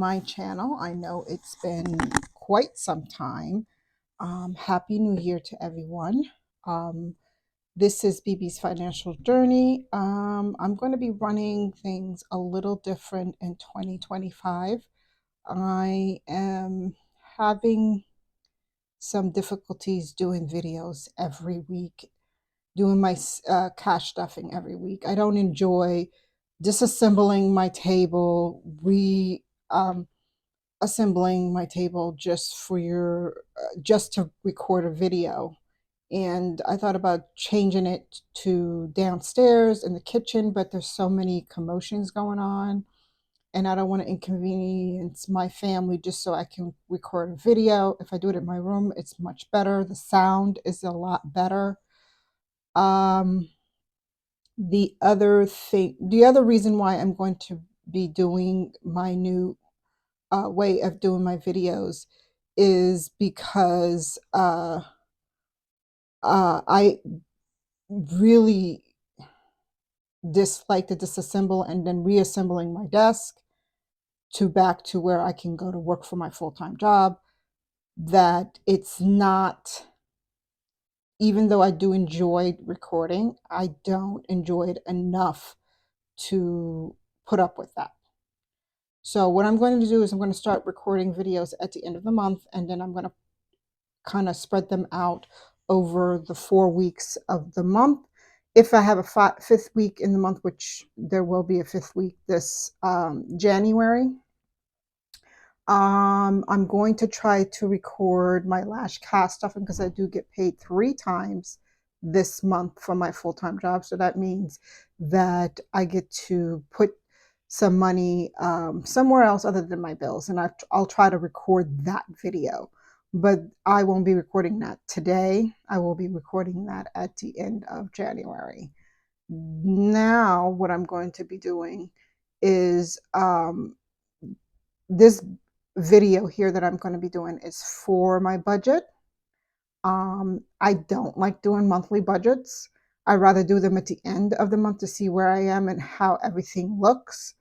my channel. I know it's been quite some time. Happy New Year to everyone. This is BB's Financial Journey. I'm going to be running things a little different in 2025. I am having some difficulties doing videos every week, doing my cash stuffing every week. I don't enjoy disassembling my table, assembling my table just for just to record a video. And I thought about changing it to downstairs in the kitchen, but there's so many commotions going on, and I don't want to inconvenience my family just so I can record a video. If I do it in my room, it's much better. The sound is a lot better. Um, the other reason why I'm going to be doing my new way of doing my videos is because I really dislike to disassemble and then reassembling my desk to back to where I can go to work for my full-time job. That it's not, even though I do enjoy recording, I don't enjoy it enough to put up with that. So what I'm going to do is I'm going to start recording videos at the end of the month, and then I'm going to kind of spread them out over the 4 weeks of the month. If I have a fifth week in the month, which there will be a fifth week this January, I'm going to try to record my lash cast stuffing because I do get paid 3 times this month for my full-time job. So that means that I get to put some money somewhere else other than my bills. And I'll try to record that video. But I won't be recording that today. I will be recording that at the end of January. Now, what I'm going to be doing is this video here that I'm going to be doing is for my budget. I don't like doing monthly budgets. I rather do them at the end of the month to see where I am and how everything looks.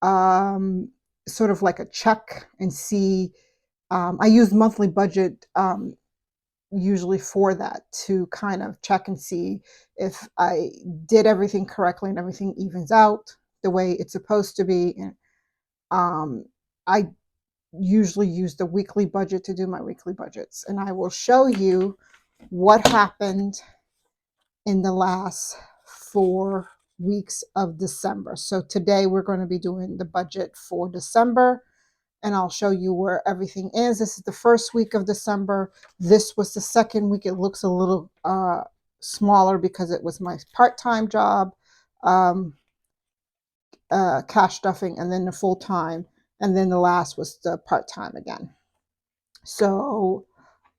Sort of like a check and see. I use monthly budget usually for that, to kind of check and see if I did everything correctly and everything evens out the way it's supposed to be. And I usually use the weekly budget to do my weekly budgets. And I will show you what happened in the last 4 weeks of December. So today we're going to be doing the budget for December, and I'll show you where everything is. This is the first week of December. This was the second week. It looks a little smaller because it was my part-time job, cash stuffing, and then the full-time. And then the last was the part-time again. So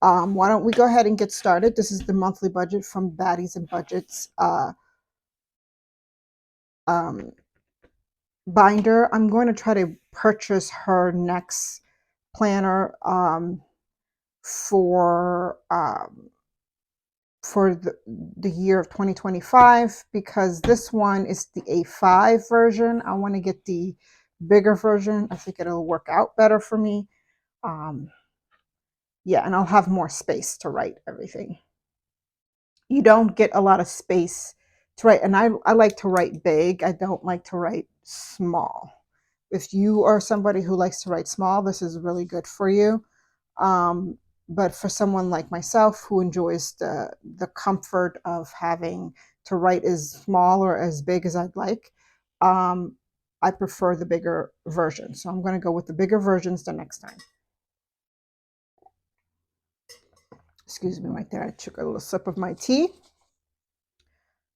why don't we go ahead and get started? This is the monthly budget from Baddies and Budgets binder. I'm going to try to purchase her next planner for the year of 2025, because this one is the A5 version. I want to get the bigger version. I think it'll work out better for me. Yeah, and I'll have more space to write everything. You don't get a lot of space to write, and I like to write big. I don't like to write small. If you are somebody who likes to write small, this is really good for you. But for someone like myself who enjoys the comfort of having to write as small or as big as I'd like, I prefer the bigger version. So I'm going to go with the bigger versions the next time. Excuse me right there. I took a little sip of my tea.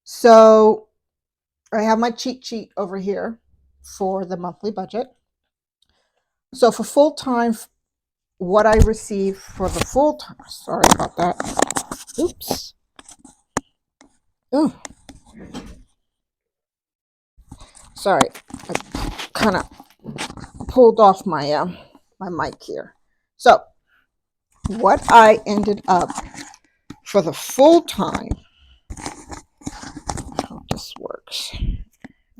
So I have my cheat sheet over here for the monthly budget. So for full-time, what I receive for the full-time, sorry about that. Oops. Ooh. Sorry, I kind of pulled off my my mic here. So what I ended up for the full-time, I hope this works.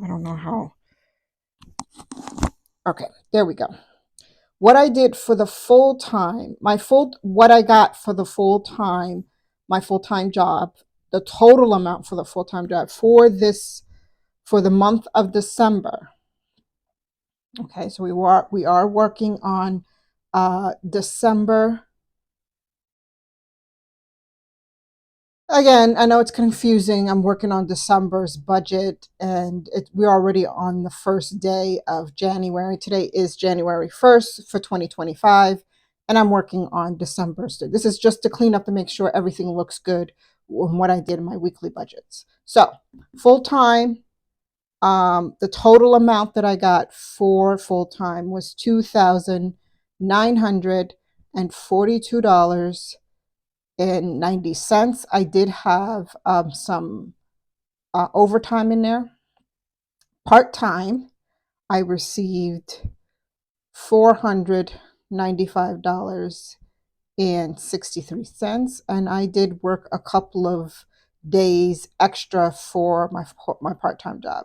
I don't know how. Okay, there we go. What I did for the full time, what I got for the full time, my full time job, the total amount for the full time job for the month of December. Okay, so we are working on December. Again, I know it's confusing. I'm working on December's budget, and we're already on the first day of January. Today is January 1st for 2025, and I'm working on December's. This is just to clean up and make sure everything looks good on what I did in my weekly budgets. So, full time, the total amount that I got for full time was $2,942.90. I did have some overtime in there. Part time, I received $495.63, and I did work a couple of days extra for my part time job.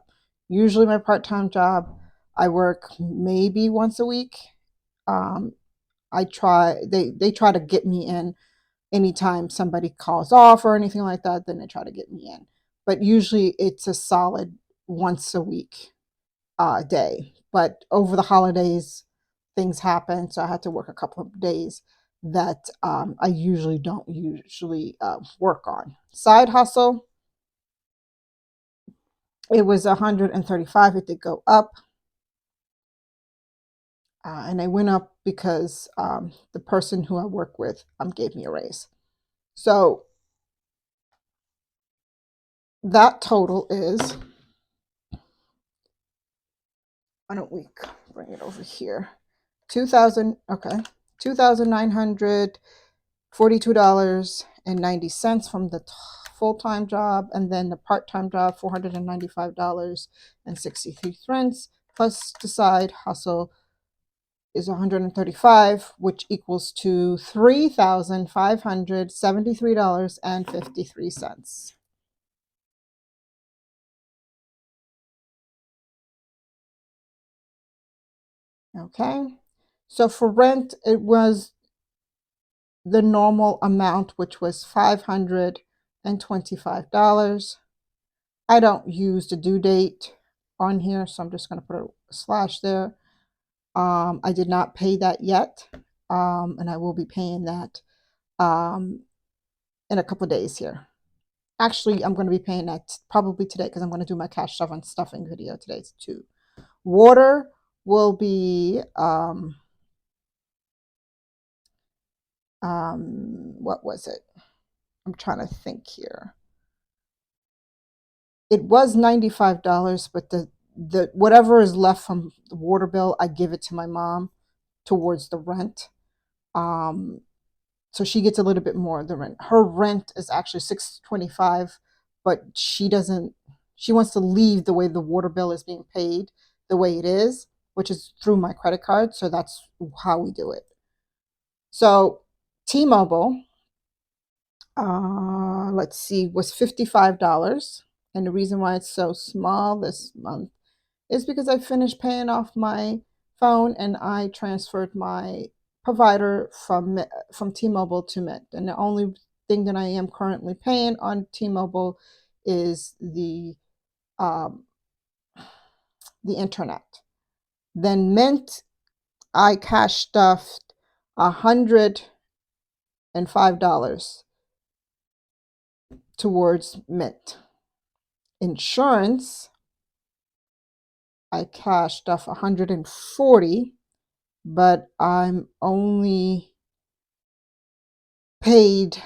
Usually, my part time job, I work maybe once a week. Um, they try to get me in anytime somebody calls off or anything like that, then they try to get me in. But usually it's a solid once a week day. But over the holidays, things happen, so I had to work a couple of days that I usually don't usually work on. Side hustle, it was 135. It did go up, and I went up because the person who I work with gave me a raise. So that total is, why don't we bring it over here? 2000, okay, $2,942.90 from the full-time job, and then the part-time job, $495.63, plus the side hustle is 135, which equals to $3,573.53. Okay, so for rent, it was the normal amount, which was $525. I don't use the due date on here, so I'm just going to put a slash there. I did not pay that yet, and I will be paying that in a couple of days here. Actually, I'm going to be paying that probably today because I'm going to do my cash stuff and stuffing video today too. Water will be what was it? I'm trying to think here. It was $95, but the whatever is left from the water bill, I give it to my mom towards the rent. Um, so she gets a little bit more of the rent. Her rent is actually $625, but she wants to leave the way the water bill is being paid the way it is, which is through my credit card. So that's how we do it. So T-Mobile, let's see, was $55. And the reason why it's so small this month is because I finished paying off my phone and I transferred my provider from T-Mobile to Mint. And the only thing that I am currently paying on T-Mobile is the internet. Then Mint, I cash stuffed $105 towards Mint. Insurance, I cashed off 140, but I'm only paid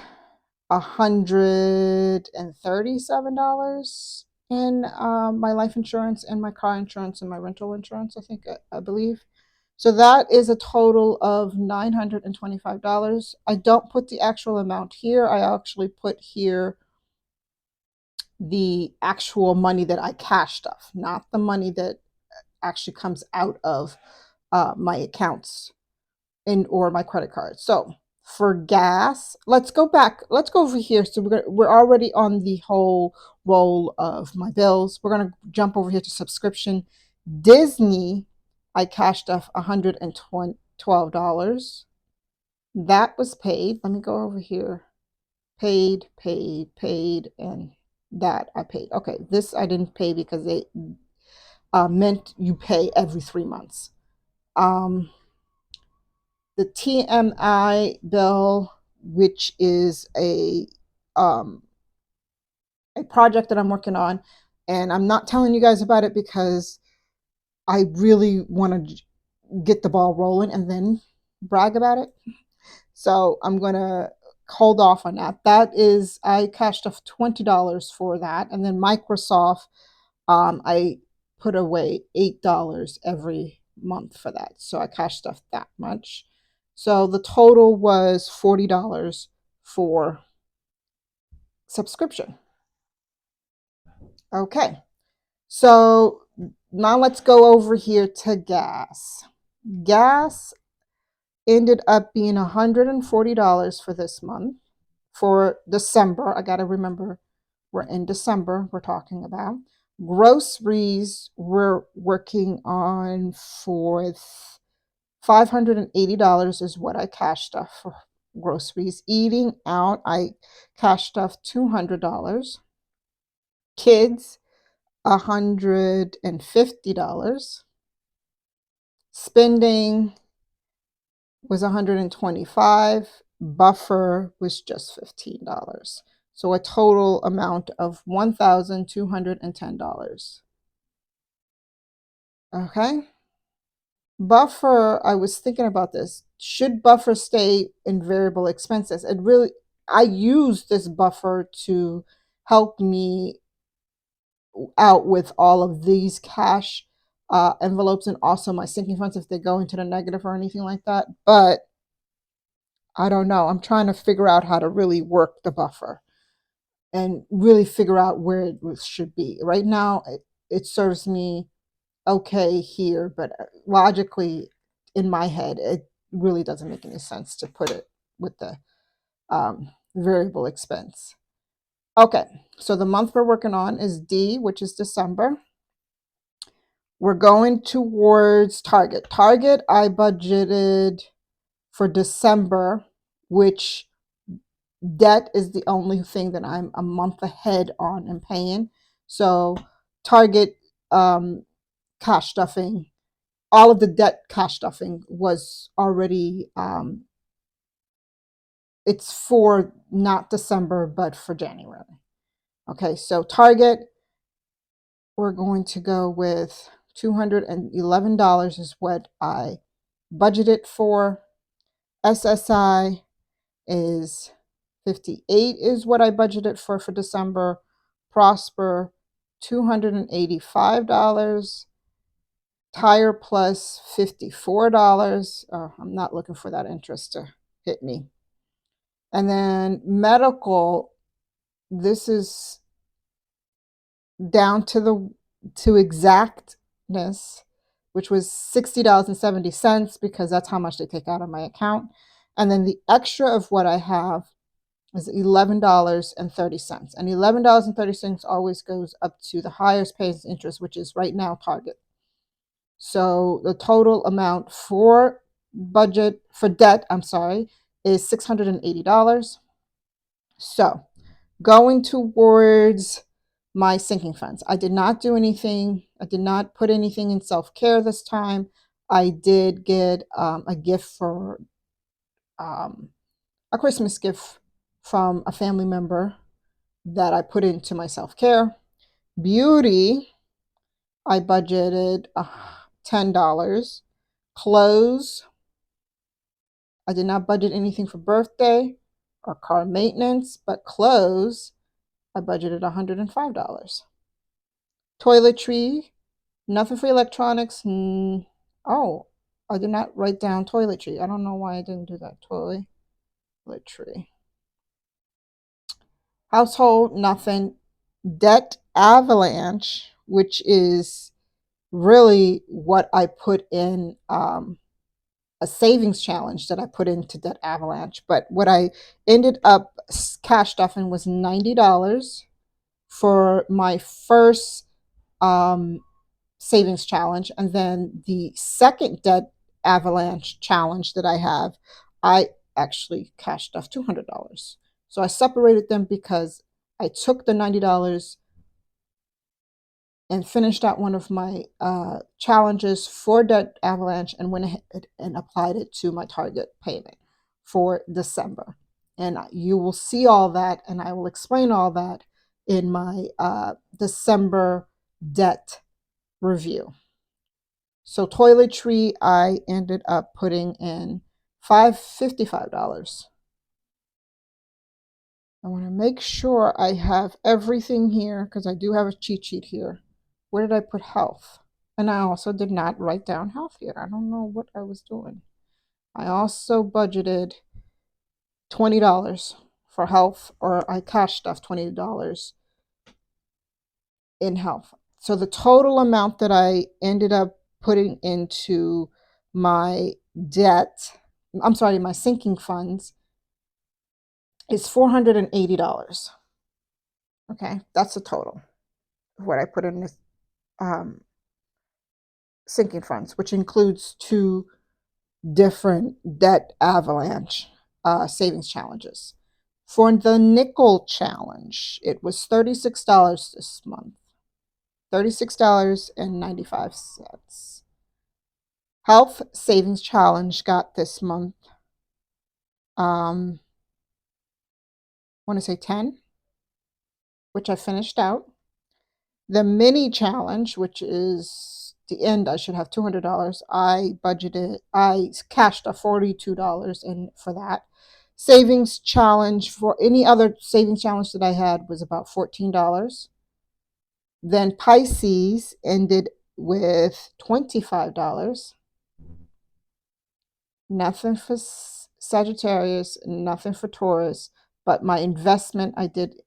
$137 in my life insurance and my car insurance and my rental insurance, I believe. So that is a total of $925. I don't put the actual amount here. I actually put here the actual money that I cashed off, not the money that actually comes out of my accounts or my credit card. So for gas, let's go back. Let's go over here. So we're already on the whole roll of my bills. We're gonna jump over here to subscription. Disney, I cashed off $12. That was paid. Let me go over here. Paid, paid, paid, and that I paid. Okay, this I didn't pay because they meant you pay every 3 months. Um, the TMI bill, which is um, a project that I'm working on, and I'm not telling you guys about it because I really want to get the ball rolling and then brag about it. So I'm gonna hold off on that. That is, I cashed off $20 for that, and then Microsoft, I put away $8 every month for that. So I cashed off that much. So the total was $40 for subscription. Okay, so now let's go over here to gas. Gas ended up being $140 for this month. For December, I got to remember we're in December, we're talking about. Groceries we're working on for $580 is what I cashed off for groceries. Eating out, I cashed off $200. Kids, $150. Spending was $125. Buffer was just $15. So a total amount of $1,210. Okay. Buffer, I was thinking about this. Should buffer stay in variable expenses? I use this buffer to help me out with all of these cash envelopes and also my sinking funds if they go into the negative or anything like that. But I don't know. I'm trying to figure out how to really work the buffer and really figure out where it should be. Right now, it serves me okay here, but logically in my head, it really doesn't make any sense to put it with the variable expense. Okay, so the month we're working on is D, which is December. We're going towards Target. Target, I budgeted for December, which debt is the only thing that I'm a month ahead on and paying. So Target cash stuffing, all of the debt cash stuffing was already it's for not December but for January. Okay, so Target, we're going to go with $211 is what I budgeted for. SSI is 58 is what I budgeted for December. Prosper, $285. Tire Plus, $54. I'm not looking for that interest to hit me. And then medical, this is down to exactness, which was $60.70 because that's how much they take out of my account. And then the extra of what I have is $11.30. And $11.30 always goes up to the highest pays interest, which is right now Target. So the total amount for debt, is $680. So going towards my sinking funds. I did not do anything. I did not put anything in self-care this time. I did get a gift for a Christmas gift from a family member that I put into my self-care. Beauty, I budgeted $10. Clothes, I did not budget anything for birthday or car maintenance, but clothes, I budgeted $105. Toiletry, nothing for electronics. Oh, I did not write down toiletry. I don't know why I didn't do that. Toiletry. Household, nothing. Debt avalanche, which is really what I put in a savings challenge that I put into Debt Avalanche. But what I ended up cash stuffing was $90 for my first savings challenge. And then the second Debt avalanche challenge that I have, I actually cashed off $200. So I separated them because I took the $90 and finished out one of my challenges for that avalanche and went ahead and applied it to my target payment for December. And you will see all that, and I will explain all that in my December debt review. So toiletry, I ended up putting in $55. I want to make sure I have everything here because I do have a cheat sheet here. Where did I put health? And I also did not write down health here. I don't know what I was doing. I also budgeted $20 for health, or I cash stuff $20 in health. So the total amount that I ended up putting into my debt, I'm sorry, my sinking funds is $480. Okay, that's the total of what I put in this um, sinking funds, which includes two different debt avalanche savings challenges. For the nickel challenge, it was $36 this month, $36.95. Health savings challenge got this month, I want to say 10, which I finished out. The mini challenge, which is the end, I should have $200. I cashed a $42 in for that. Savings challenge for any other savings challenge that I had was about $14. Then Pisces ended with $25. Nothing for Sagittarius, nothing for Taurus, but my investment, I did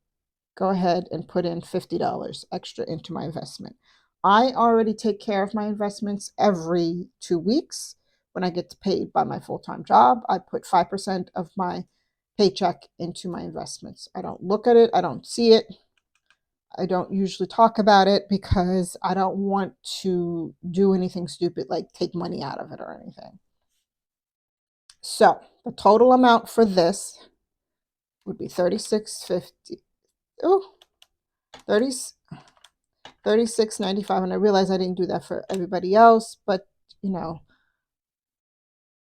go ahead and put in $50 extra into my investment. I already take care of my investments every 2 weeks. When I get paid by my full-time job, I put 5% of my paycheck into my investments. I don't look at it. I don't see it. I don't usually talk about it because I don't want to do anything stupid like take money out of it or anything. So the total amount for this would be $36.50. Oh, 30, $36.95, and I realize I didn't do that for everybody else, but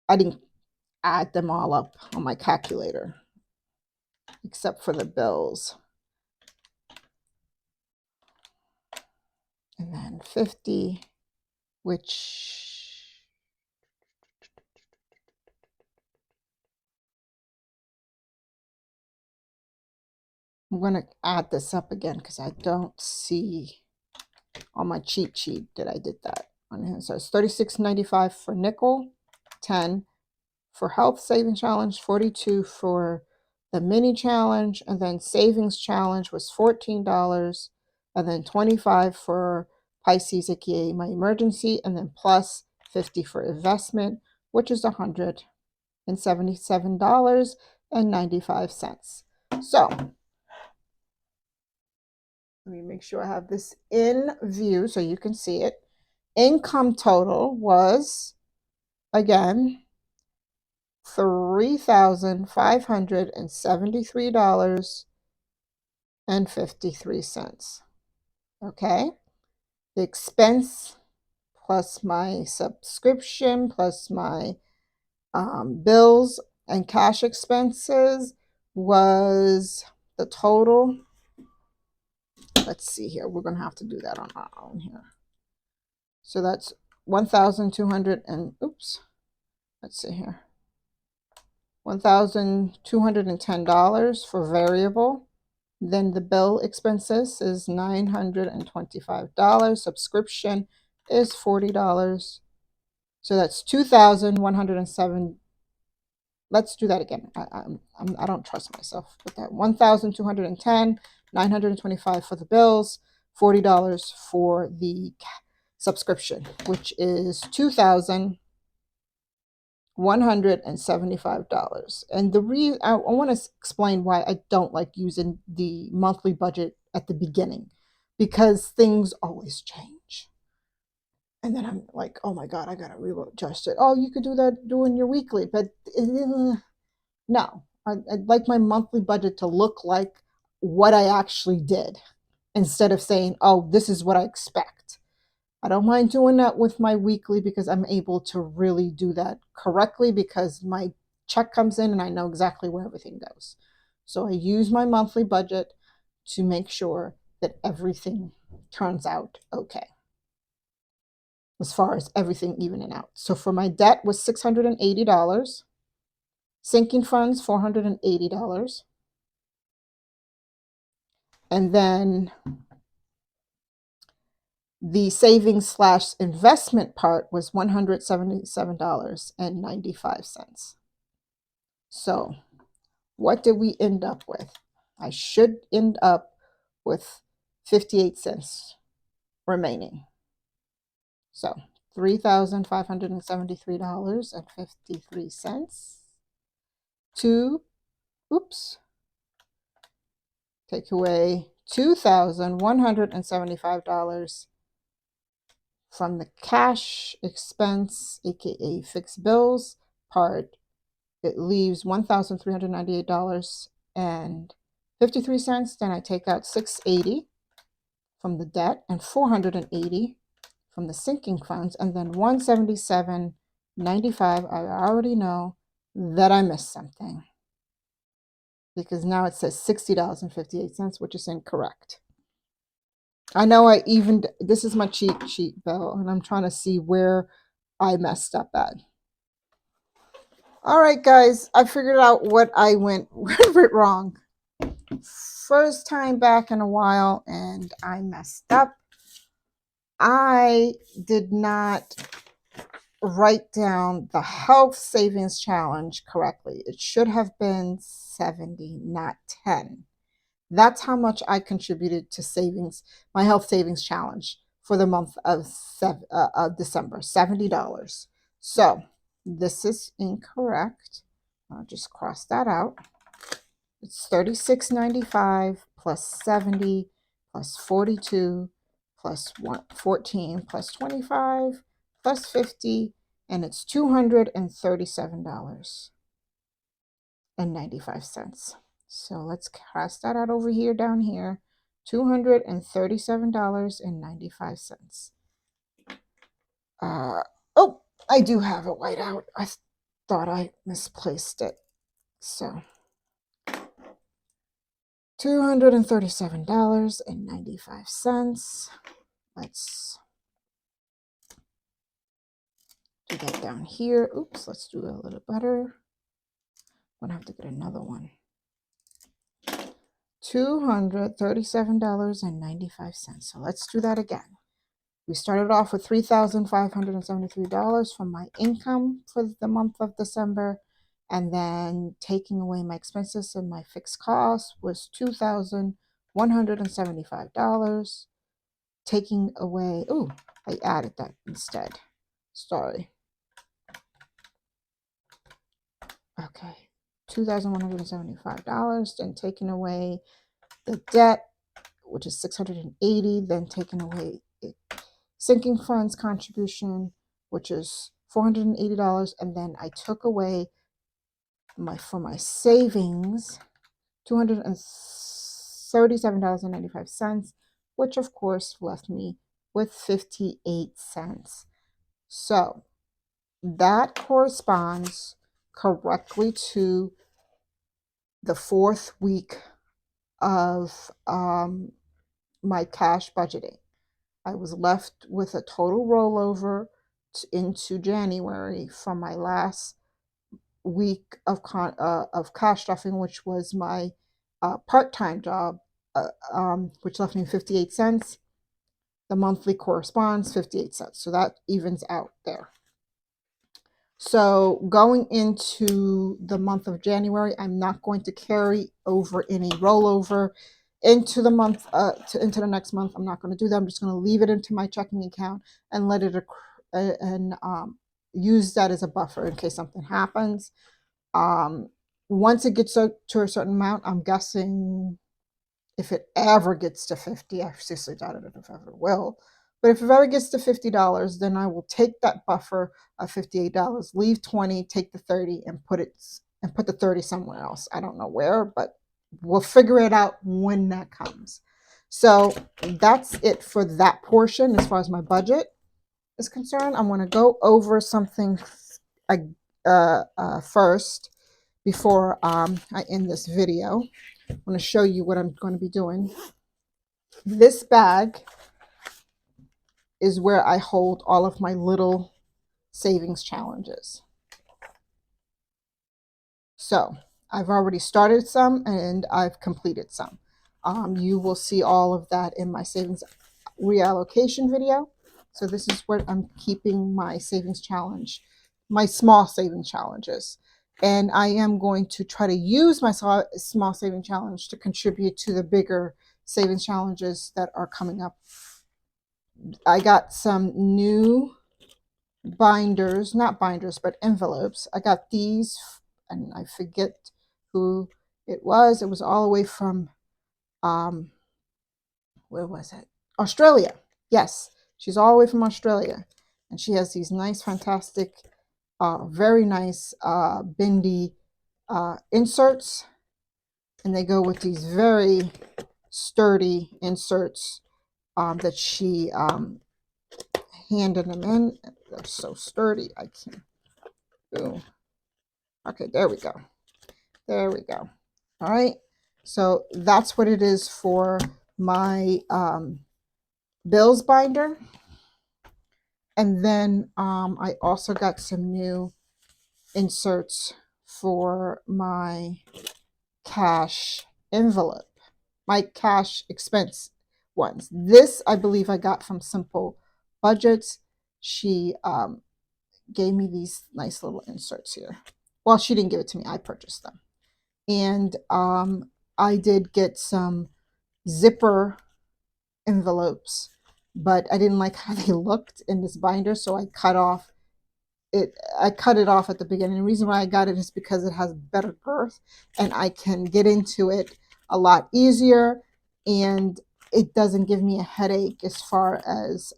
I didn't add them all up on my calculator except for the bills. And then 50, which I'm going to add this up again because I don't see on my cheat sheet that I did that on here. So it's $36.95 for nickel, 10 for health savings challenge, 42 for the mini challenge, and then savings challenge was $14, and then 25 for Pisces, aka my emergency, and then plus 50 for investment, which is $177.95. So let me make sure I have this in view so you can see it. Income total was, again, $3,573.53. Okay. The expense plus my subscription plus my bills and cash expenses was the total. Let's see here. We're going to have to do that on our own here. So that's 1,200 and oops. Let's see here. $1,210 for variable. Then the bill expenses is $925. Subscription is $40. So that's 2,107. Let's do that again. I don't trust myself with that. 1,210, 925 for the bills, $40 for the subscription, which is $2,175. And the reason I want to explain why I don't like using the monthly budget at the beginning, because things always change. And then I'm like, oh my God, I gotta readjust it. Oh, you could do that doing your weekly, but no, I'd like my monthly budget to look like what I actually did instead of saying, oh, this is what I expect. I don't mind doing that with my weekly because I'm able to really do that correctly because my check comes in and I know exactly where everything goes. So I use my monthly budget to make sure that everything turns out okay as far as everything evening out. So for my debt was $680, sinking funds $480, and then the savings slash investment part was $177.95. So what did we end up with? I should end up with 58 cents remaining. So $3,573.53 to, oops, take away $2,175 from the cash expense, aka fixed bills part. It leaves $1,398.53. Then I take out $680 from the debt and $480 from the sinking funds, and then $177.95. I already know that I missed something because now it says $60.58, which is incorrect. I know this is my cheat sheet, Bill, and I'm trying to see where I messed up at. All right, guys, I figured out what I went wrong. First time back in a while, and I messed up. I did not write down the health savings challenge correctly. It should have been 70, not 10. That's how much I contributed to savings, my health savings challenge for the month of December, $70. So this is incorrect. I'll just cross that out. It's $36.95 plus 70 plus 42 plus 14 plus 25 plus 50, and it's $237.95. So let's cross that out over here, down here, $237.95. Oh, I do have it white out. I thought I misplaced it. So $237.95. Let's do that down here. Oops, let's do a little better. I'm gonna have to get another one. $237.95. So let's do that again. We started off with $3,573 from my income for the month of December, and then taking away my expenses and my fixed costs was $2,175. Taking away, oh, I added that instead. Sorry. Okay, $2,175. Then taking away the debt, which is $680. Then taking away sinking funds contribution, which is $480, and then I took away for my savings $237.95, which of course left me with 58 cents. So that corresponds correctly to the fourth week of my cash budgeting. I was left with a total rollover into January from my last week of cash stuffing, which was my part-time job, which left me 58 cents. The monthly corresponds 58 cents. So that evens out there. So going into the month of January, I'm not going to carry over any rollover into the month, into the next month. I'm not going to do that. I'm just going to leave it into my checking account and let it use that as a buffer in case something happens. Once it gets to a certain amount, I'm guessing if it ever gets to 50, I seriously doubt it if it ever will. But if it ever gets to $50, then I will take that buffer of $58, leave 20, take the 30 and put the 30 somewhere else. I don't know where, but we'll figure it out when that comes. So that's it for that portion as far as my budget is concerned. I'm going to go over something first before I end this video. I'm going to show you what I'm going to be doing. This bag is where I hold all of my little savings challenges. So I've already started some and I've completed some. You will see all of that in my savings reallocation video. So this is where I'm keeping my savings challenge, my small savings challenges. And I am going to try to use my small saving challenge to contribute to the bigger savings challenges that are coming up. I got some new binders, not binders, but envelopes. I got these, and I forget who it was. It was all the way from, where was it? Australia. Yes, she's all the way from Australia. And she has these nice, fantastic, very nice bendy inserts. And they go with these very sturdy inserts that she handed them in. They're so sturdy. I can't. Ooh. Okay, there we go. There we go. All right. So that's what it is for my bills binder. And then I also got some new inserts for my cash envelope, my cash expense ones. This I believe I got from Simple Budgets. She gave me these nice little inserts here. Well, she didn't give it to me. I purchased them. And I did get some zipper envelopes, but I didn't like how they looked in this binder, so I cut it off at the beginning. The reason why I got it is because it has better girth and I can get into it a lot easier, and it doesn't give me a headache as far as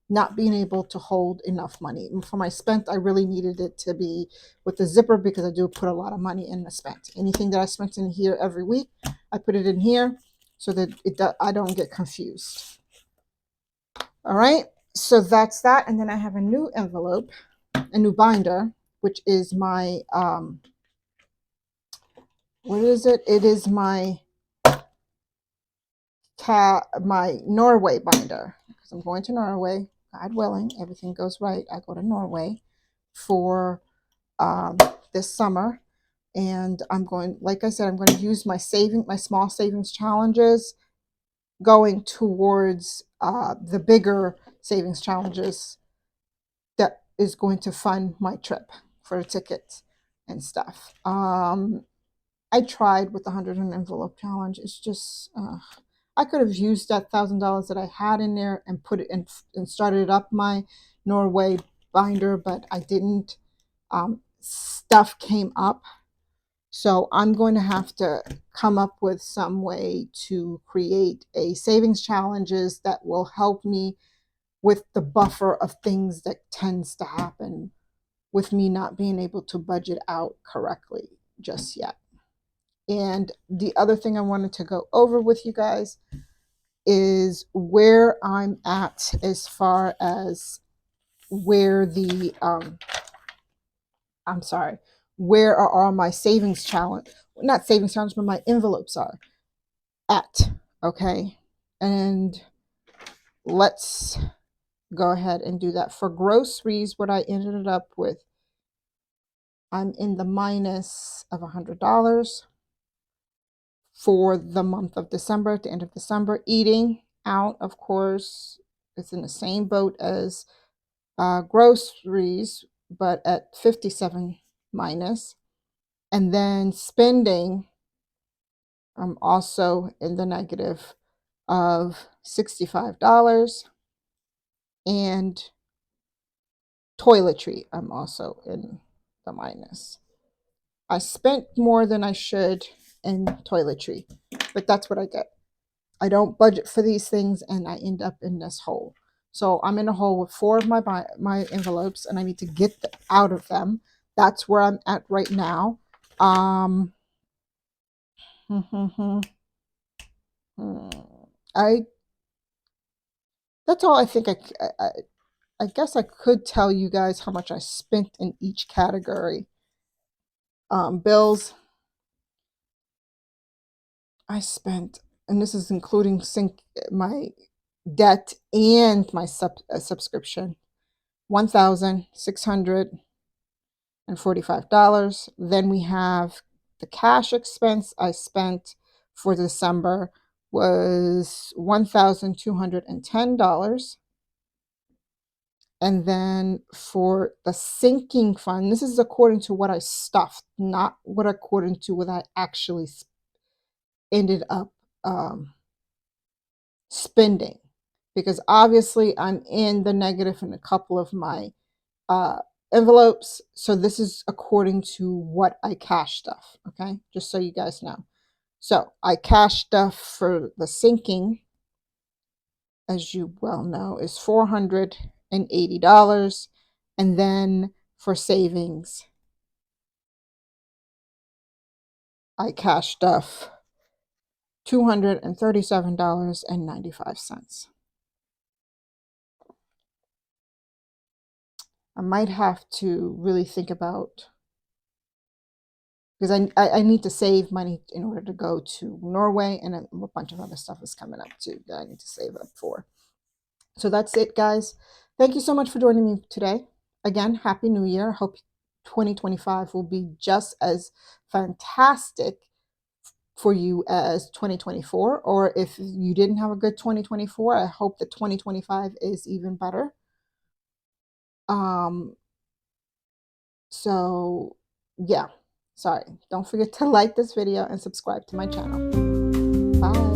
not being able to hold enough money. And for my spent, I really needed it to be with the zipper because I do put a lot of money in the spent. Anything that I spent in here every week, I put it in here so that I don't get confused. All right, so that's that. And then I have a new envelope, a new binder, which is my what is it? It is my Norway binder, because I'm going to Norway. God willing, everything goes right, I go to Norway for this summer, and I'm going, like I said, I'm going to use my small savings challenges going towards the bigger savings challenges that is going to fund my trip for the tickets and stuff. I tried with the 100 envelope challenge. It's just I could have used that $1,000 that I had in there and put it in and started up my Norway binder, but I didn't. Stuff came up, so I'm going to have to come up with some way to create a savings challenges that will help me with the buffer of things that tends to happen with me not being able to budget out correctly just yet. And the other thing I wanted to go over with you guys is where I'm at as far as where the where are all my savings challenge, not savings challenge, but my envelopes are at. Okay, and let's go ahead and do that. For groceries, what I ended up with, I'm in the minus of $100 for the month of December, at the end of December. Eating out, of course, it's in the same boat as groceries, but at 57 minus. And then spending, I'm also in the negative of $65. And toiletry, I'm also in the minus. I spent more than I should in toiletry, but that's what I get. I don't budget for these things and I end up in this hole. So I'm in a hole with 4 of my envelopes, and I need to get out of them. That's where I'm at right now. Um, I that's all I think I guess I could tell you guys how much I spent in each category. Bills, I spent, and this is including my debt and my subscription, $1,645. Then we have the cash expense I spent for December was $1,210. And then for the sinking fund, this is according to what I stuffed, not what according to what I actually ended up um, spending. Because obviously I'm in the negative in a couple of my uh, envelopes. So this is according to what I cash stuff. Okay. Just so you guys know. So I cash stuff for the sinking, as you well know, is $480. And then for savings, I cash stuff $237.95. I might have to really think about, because I need to save money in order to go to Norway, and a bunch of other stuff is coming up too that I need to save up for. So that's it, guys. Thank you so much for joining me today. Again, Happy New Year. Hope 2025 will be just as fantastic for you as 2024. Or if you didn't have a good 2024, I hope that 2025 is even better. Um, so yeah, sorry. Don't forget to like this video and subscribe to my channel. Bye.